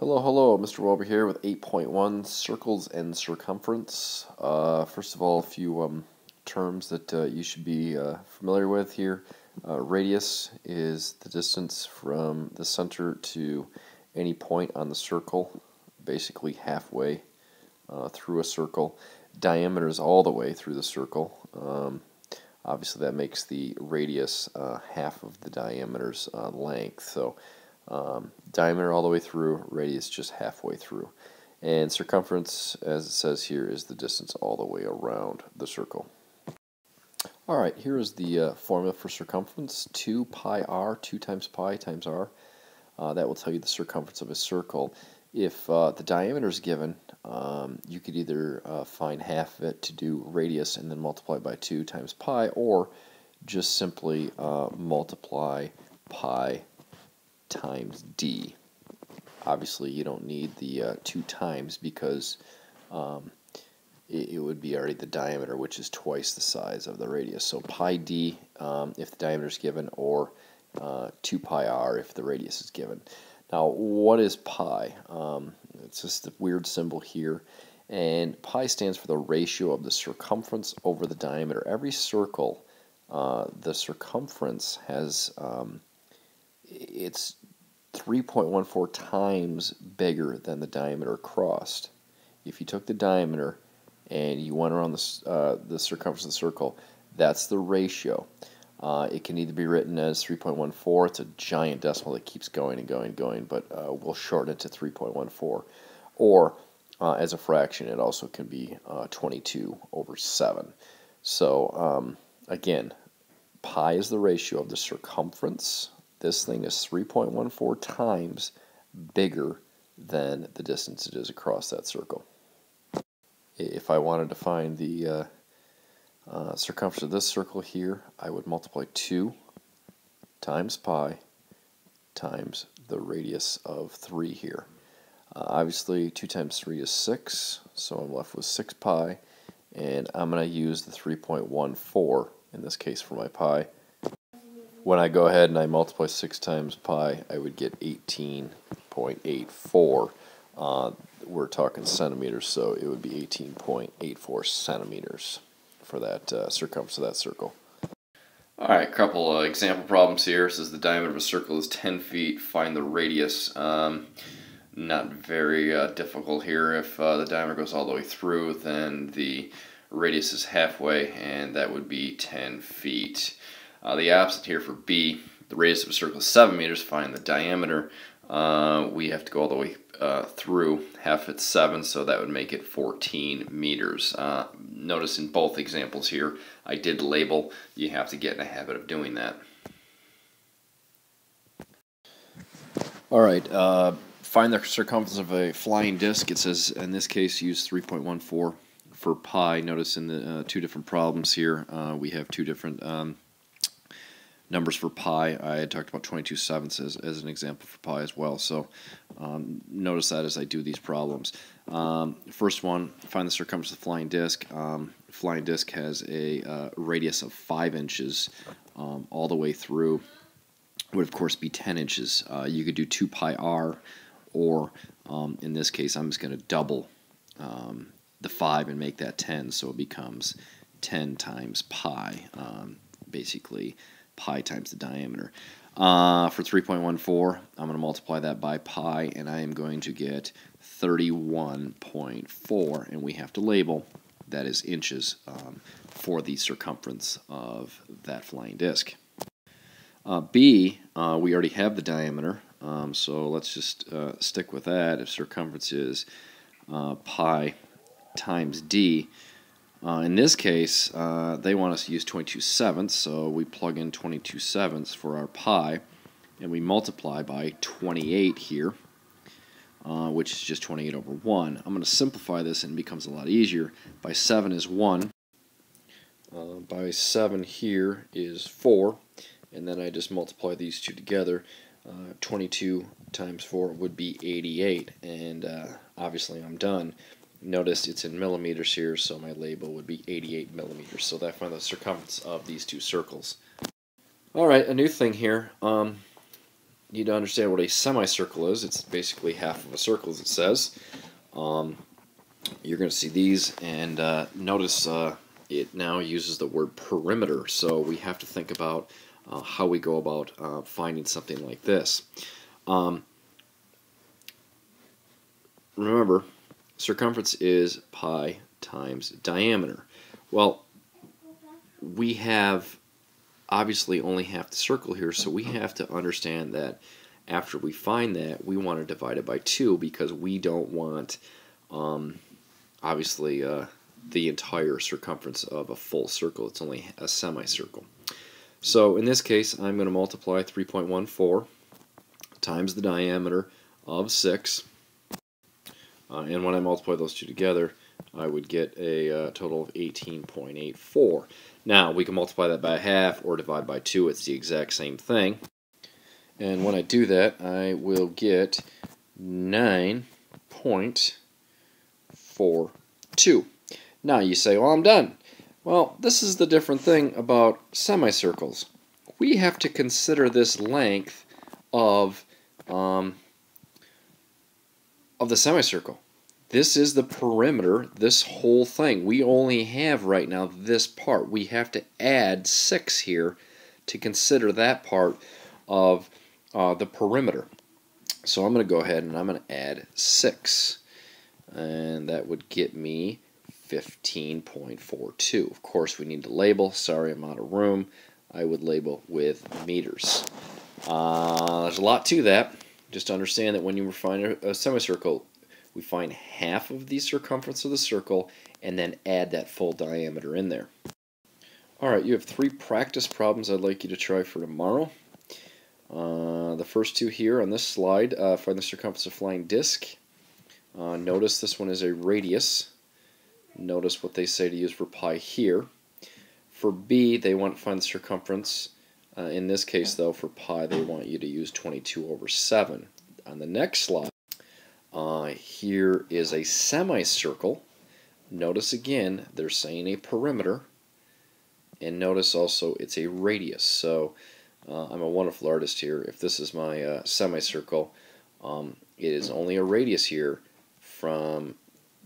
Hello, hello, Mr. Welber here with 8.1 Circles and Circumference. First of all, a few terms that you should be familiar with here. Radius is the distance from the center to any point on the circle, basically halfway through a circle. Diameter is all the way through the circle. Obviously, that makes the radius half of the diameter's length. So diameter all the way through, radius just halfway through. And circumference, as it says here, is the distance all the way around the circle. Alright, here is the formula for circumference. 2 pi r, 2 times pi times r. That will tell you the circumference of a circle. If the diameter is given, you could either find half of it to do radius and then multiply by 2 times pi, or just simply multiply pi times d. Obviously, you don't need the 2 times because it would be already the diameter, which is twice the size of the radius. So pi d if the diameter is given, or 2 pi r if the radius is given. Now, what is pi? It's just a weird symbol here, and pi stands for the ratio of the circumference over the diameter. Every circle, the circumference has it's 3.14 times bigger than the diameter across. If you took the diameter and you went around the circumference of the circle, that's the ratio. It can either be written as 3.14, it's a giant decimal that keeps going and going and going, but we'll shorten it to 3.14. Or as a fraction, it also can be 22 over 7. So again, pi is the ratio of the circumference. This thing is 3.14 times bigger than the distance it is across that circle. If I wanted to find the circumference of this circle here, I would multiply 2 times pi times the radius of 3 here. Obviously, 2 times 3 is 6, so I'm left with 6 pi, and I'm going to use the 3.14 in this case for my pi. When I go ahead and I multiply 6 times pi, I would get 18.84. We're talking centimeters, so it would be 18.84 centimeters for that circumference of that circle. Alright, a couple example problems here. It says the diameter of a circle is 10 feet. Find the radius. Not very difficult here. If the diameter goes all the way through, then the radius is halfway, and that would be 10 feet. The opposite here for B, the radius of a circle is 7 meters. Find the diameter. We have to go all the way through. Half it's 7, so that would make it 14 meters. Notice in both examples here, I did label. You have to get in a habit of doing that. Alright, find the circumference of a flying disc. It says, in this case, use 3.14 for pi. Notice in the two different problems here, we have two different numbers for pi. I had talked about 22/7 as an example for pi as well, so notice that as I do these problems. First one, find the circumference of the flying disc. Flying disc has a radius of 5 inches all the way through. It would of course be 10 inches. You could do 2 pi r, or in this case I'm just going to double the 5 and make that 10, so it becomes 10 times pi, basically pi times the diameter. For 3.14, I'm going to multiply that by pi, and I am going to get 31.4, and we have to label that is inches for the circumference of that flying disc. B, we already have the diameter, so let's just stick with that. If circumference is pi times d, in this case, they want us to use 22/7, so we plug in 22/7 for our pi, and we multiply by 28 here, which is just 28 over 1. I'm going to simplify this, and it becomes a lot easier. By 7 is 1. By 7 here is 4, and then I just multiply these two together. 22 times 4 would be 88, and obviously I'm done. Notice it's in millimeters here, so my label would be 88 millimeters. So that finds the circumference of these two circles. Alright, a new thing here. need to understand what a semicircle is. It's basically half of a circle, as it says. You're going to see these, and notice it now uses the word perimeter, so we have to think about how we go about finding something like this. Remember, circumference is pi times diameter. Well, we have obviously only half the circle here, so we have to understand that after we find that, we want to divide it by 2 because we don't want, obviously, the entire circumference of a full circle. It's only a semicircle. So in this case, I'm going to multiply 3.14 times the diameter of 6. And when I multiply those two together, I would get a total of 18.84. Now, we can multiply that by half or divide by 2. It's the exact same thing. And when I do that, I will get 9.42. Now, you say, well, I'm done. Well, this is the different thing about semicircles. We have to consider this length of the semicircle. This is the perimeter, this whole thing. We only have right now this part. We have to add 6 here to consider that part of the perimeter. So I'm going to go ahead and I'm going to add 6. And that would get me 15.42. Of course, we need to label. Sorry, I'm out of room. I would label with meters. There's a lot to that. Just understand that when you find a semicircle, we find half of the circumference of the circle and then add that full diameter in there. Alright, you have 3 practice problems I'd like you to try for tomorrow. The first 2 here on this slide, find the circumference of a flying disc. Notice this one is a radius. Notice what they say to use for pi here. For B, they want to find the circumference. In this case, though, for pi, they want you to use 22/7. On the next slide, here is a semicircle. Notice again, they're saying a perimeter. And notice also it's a radius. So I'm a wonderful artist here. If this is my semicircle, it is only a radius here from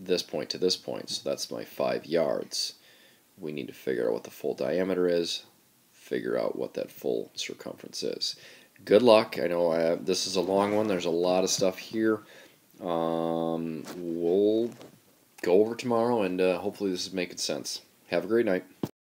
this point to this point. So that's my 5 yards. We need to figure out what the full diameter is, figure out what that full circumference is. Good luck. I know this is a long one. There's a lot of stuff here. We'll go over tomorrow, and hopefully this is making sense. Have a great night.